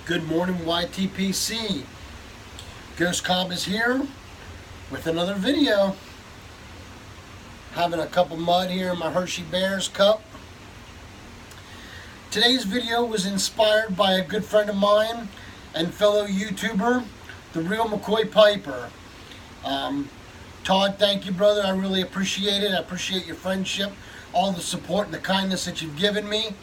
Good morning, YTPC. Ghost Cobb is here with another video. Having a cup of mud here in my Hershey Bears cup. Today's video was inspired by a good friend of mine and fellow YouTuber, The Real McCoy Piper. Todd, thank you, brother. I really appreciate it. I appreciate your friendship, all the support and the kindness that you've given me.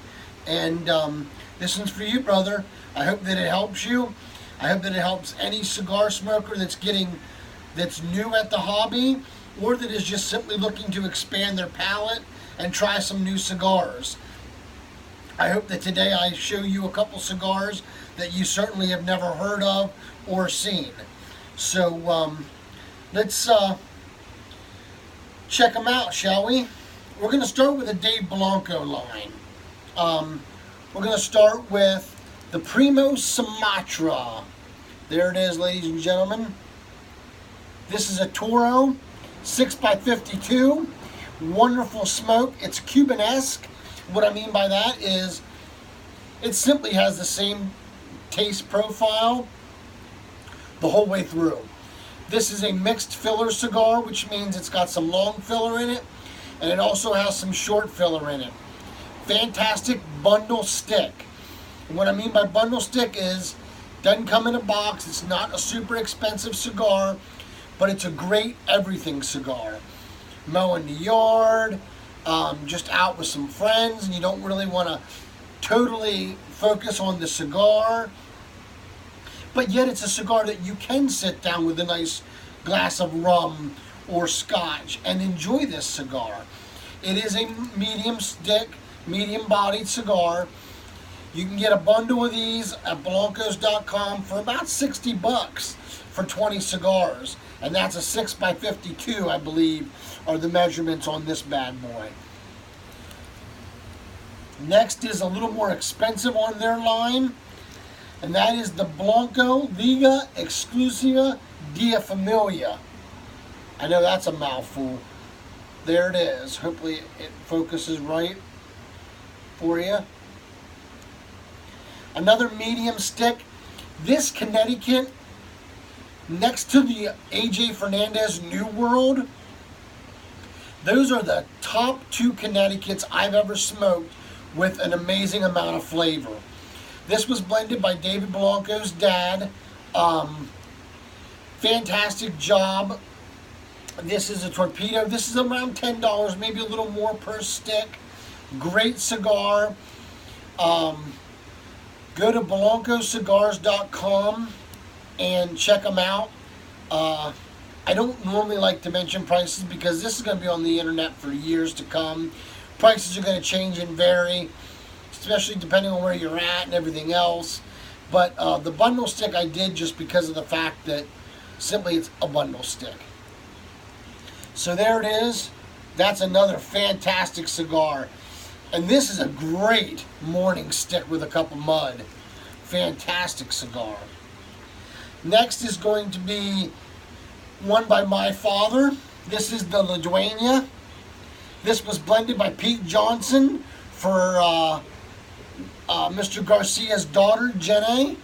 And this one's for you, brother. I hope that it helps you. I hope that it helps any cigar smoker that's new at the hobby, or that is just simply looking to expand their palate and try some new cigars. I hope that today I show you a couple cigars that you certainly have never heard of or seen. So let's check them out, shall we? We're going to start with the Dave Blanco line. We're going to start with the Primo Sumatra. There it is, ladies and gentlemen. This is a Toro 6x52. Wonderful smoke. It's Cuban-esque. What I mean by that is it simply has the same taste profile the whole way through. This is a mixed filler cigar, which means it's got some long filler in it, and it also has some short filler in it. Fantastic bundle stick. And what I mean by bundle stick is it doesn't come in a box. It's not a super expensive cigar, but it's a great everything cigar. Mowing the yard, just out with some friends, and you don't really want to totally focus on the cigar. But yet it's a cigar that you can sit down with a nice glass of rum or scotch and enjoy this cigar. It is a medium stick, medium bodied cigar. You can get a bundle of these at blancos.com for about 60 bucks for 20 cigars. And that's a 6x52, I believe, are the measurements on this bad boy. Next is a little more expensive on their line, and that is the Blanco Vega Exclusiva Dia Familia. I know that's a mouthful. There it is. Hopefully it focuses right for you. Another medium stick. This Connecticut, next to the AJ Fernandez New World, those are the top two Connecticut's I've ever smoked with an amazing amount of flavor. This was blended by David Blanco's dad. Fantastic job. This is a torpedo. This is around $10, maybe a little more per stick. Great cigar. Go to blancocigars.com and check them out. I don't normally like to mention prices because this is going to be on the internet for years to come. Prices are going to change and vary, especially depending on where you're at and everything else. But the bundle stick I did just because of the fact that simply it's a bundle stick. So there it is. That's another fantastic cigar. And this is a great morning stick with a cup of mud. Fantastic cigar. Next is going to be one by my father. This is the La Dueña. This was blended by Pete Johnson for Mr. Garcia's daughter, Jenny.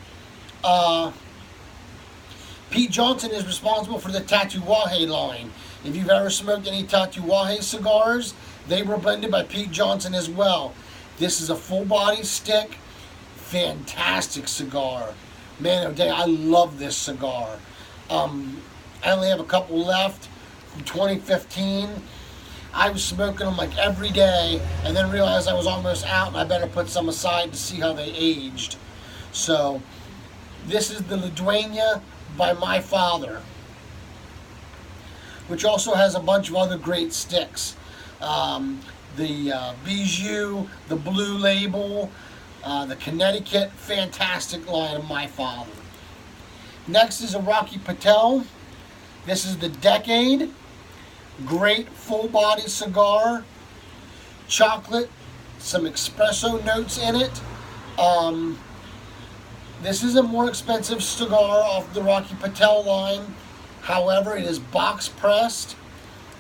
Pete Johnson is responsible for the Tatuaje line. If you've ever smoked any Tatuaje cigars, they were blended by Pete Johnson as well. This is a full body stick. Fantastic cigar. Man, oh day, I love this cigar. I only have a couple left from 2015. I was smoking them like every day and then realized I was almost out and I better put some aside to see how they aged. So this is the La Dueña by my father, which also has a bunch of other great sticks. The Bijou, the Blue Label, the Connecticut, fantastic line of my father. Next is a Rocky Patel. This is the Decade. Great full body cigar. Chocolate, some espresso notes in it. This is a more expensive cigar off the Rocky Patel line. However, it is box pressed.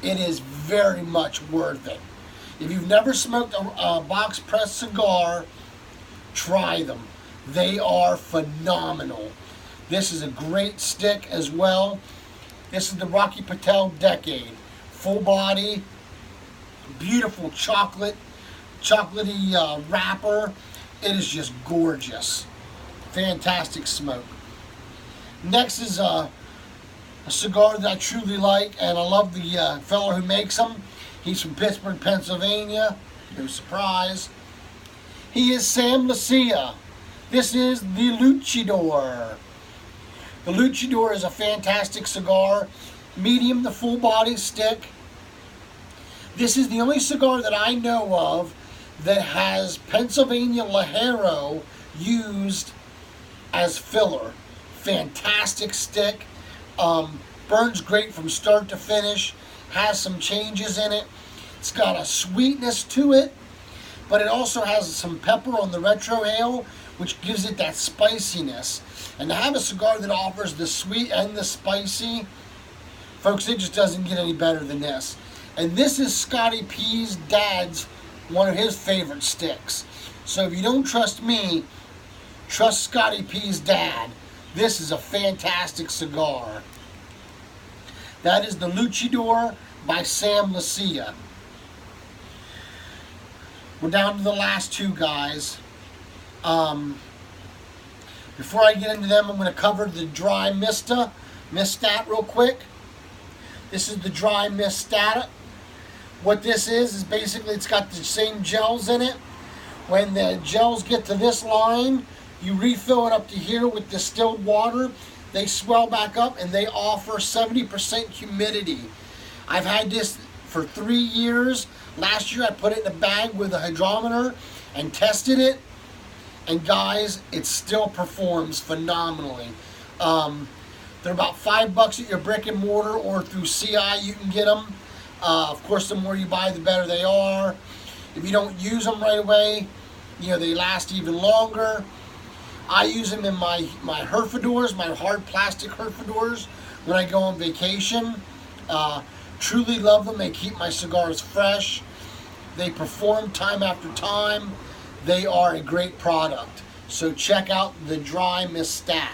It is very much worth it. If you've never smoked a box pressed cigar, try them. They are phenomenal. This is a great stick as well. This is the Rocky Patel Decade. Full body, beautiful chocolatey wrapper. It is just gorgeous. Fantastic smoke. Next is a cigar that I truly like, and I love the fellow who makes them. He's from Pittsburgh, Pennsylvania. No surprise. He is Sam Mesilla. This is the Luchador. The Luchador is a fantastic cigar, medium to full body stick. This is the only cigar that I know of that has Pennsylvania Ligero used as filler. Fantastic stick. Burns great from start to finish. Has some changes in it. It's got a sweetness to it, but it also has some pepper on the retrohale, which gives it that spiciness. And to have a cigar that offers the sweet and the spicy, folks, it just doesn't get any better than this. And this is Scotty P's dad's, one of his favorite sticks. So if you don't trust me, trust Scotty P's dad. This is a fantastic cigar. That is the Luchador by Sam Mesilla. We're down to the last two, guys. Before I get into them, I'm going to cover the dry Mistat real quick. This is the dry Mistat. What this is basically it's got the same gels in it. When the gels get to this line, you refill it up to here with distilled water. They swell back up and they offer 70% humidity. I've had this for 3 years. Last year I put it in a bag with a hydrometer and tested it. And guys, it still performs phenomenally. They're about $5 at your brick and mortar, or through CI you can get them. Of course, the more you buy, the better they are. If you don't use them right away, you know, they last even longer. I use them in my Herfadors, my hard plastic Herfadors, when I go on vacation. Truly love them. They keep my cigars fresh. They perform time after time. They are a great product. So check out the dry Mistat.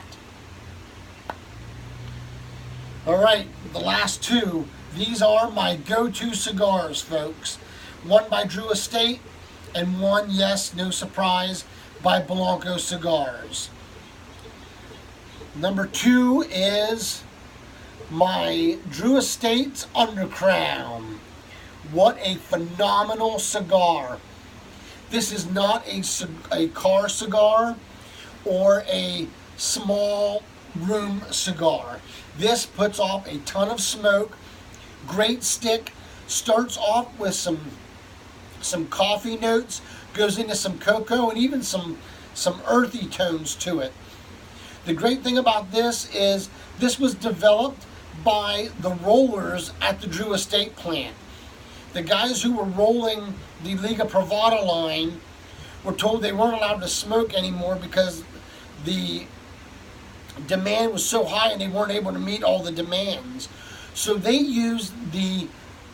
Alright, the last two. These are my go-to cigars, folks. One by Drew Estate, and one, yes, no surprise, by Blanco Cigars. Number 2 is my Drew Estate's Undercrown. What a phenomenal cigar. This is not a car cigar or a small room cigar. This puts off a ton of smoke. Great stick. Starts off with some coffee notes, goes into some cocoa, and even some earthy tones to it. The great thing about this is this was developed by the rollers at the Drew Estate plant. The guys who were rolling the Liga Privada line were told they weren't allowed to smoke anymore because the demand was so high and they weren't able to meet all the demands. So they used the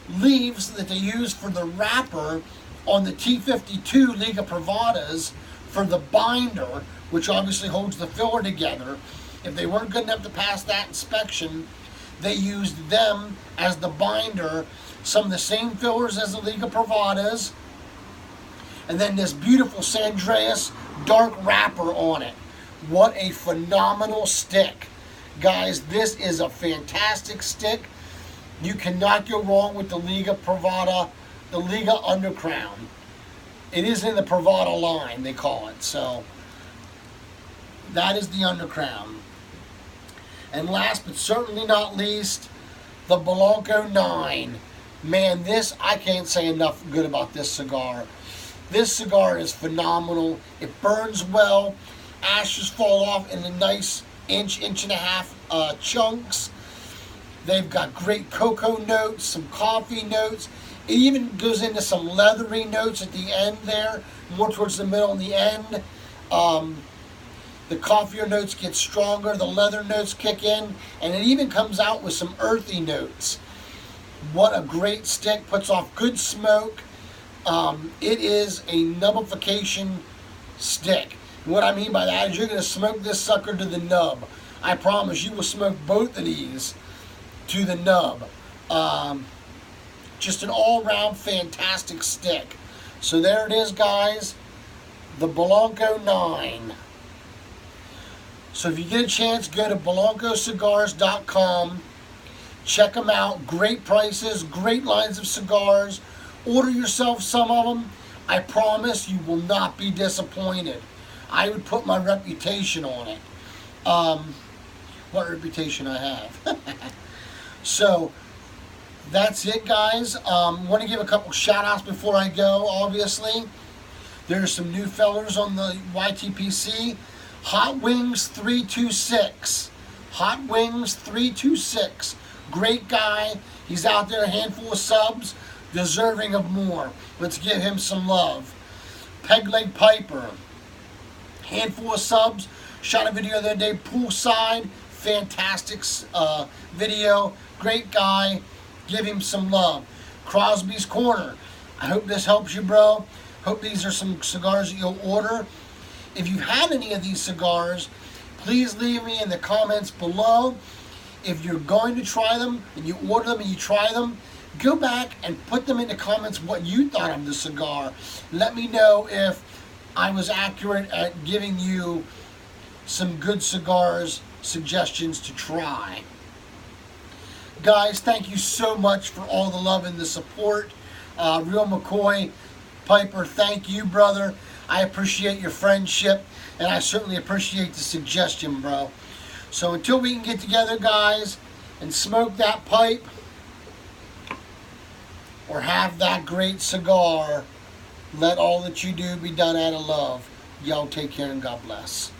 leaves that they used for the wrapper on the T52 Liga Privadas for the binder, which obviously holds the filler together. If they weren't good enough to pass that inspection, they used them as the binder. Some of the same fillers as the Liga Privadas, and then this beautiful Sandreas dark wrapper on it. What a phenomenal stick. Guys, this is a fantastic stick. You cannot go wrong with the Liga Privada, the Liga Undercrown. It is in the Privada line, they call it. So, that is the Undercrown. And last but certainly not least, the Blanco 9. Man, this, I can't say enough good about this cigar. This cigar is phenomenal. It burns well. Ashes fall off in a nice inch and a half chunks. They've got great cocoa notes, some coffee notes. It even goes into some leathery notes at the end there, more towards the middle and the end. The coffee notes get stronger, the leather notes kick in, and it even comes out with some earthy notes. What a great stick, puts off good smoke. It is a nubbification stick. And what I mean by that is you're going to smoke this sucker to the nub. I promise you will smoke both of these to the nub. Just an all-round fantastic stick. So there it is, guys. The Blanco 9. So if you get a chance, go to blancocigars.com. Check them out. Great prices, great lines of cigars. Order yourself some of them. I promise you will not be disappointed. I would put my reputation on it. What reputation I have. So that's it, guys. Want to give a couple shout outs before I go, obviously. There's some new fellers on the YTPC. Hot Wings 326. Hot Wings 326. Great guy. He's out there, a handful of subs, deserving of more. Let's give him some love. Pegleg Piper. Handful of subs. Shot a video the other day, poolside. Fantastic video. Great guy. Give him some love. Crosby's Corner. I hope this helps you, bro. Hope these are some cigars that you'll order. If you've had any of these cigars, please leave me in the comments below. If you're going to try them, and you order them and you try them, go back and put them in the comments what you thought of the cigar. Let me know if I was accurate at giving you some good cigars suggestions to try. Guys, thank you so much for all the love and the support. Real McCoy Piper, thank you, brother. I appreciate your friendship, and I certainly appreciate the suggestion, bro. So until we can get together, guys, and smoke that pipe or have that great cigar, let all that you do be done out of love. Y'all take care and God bless.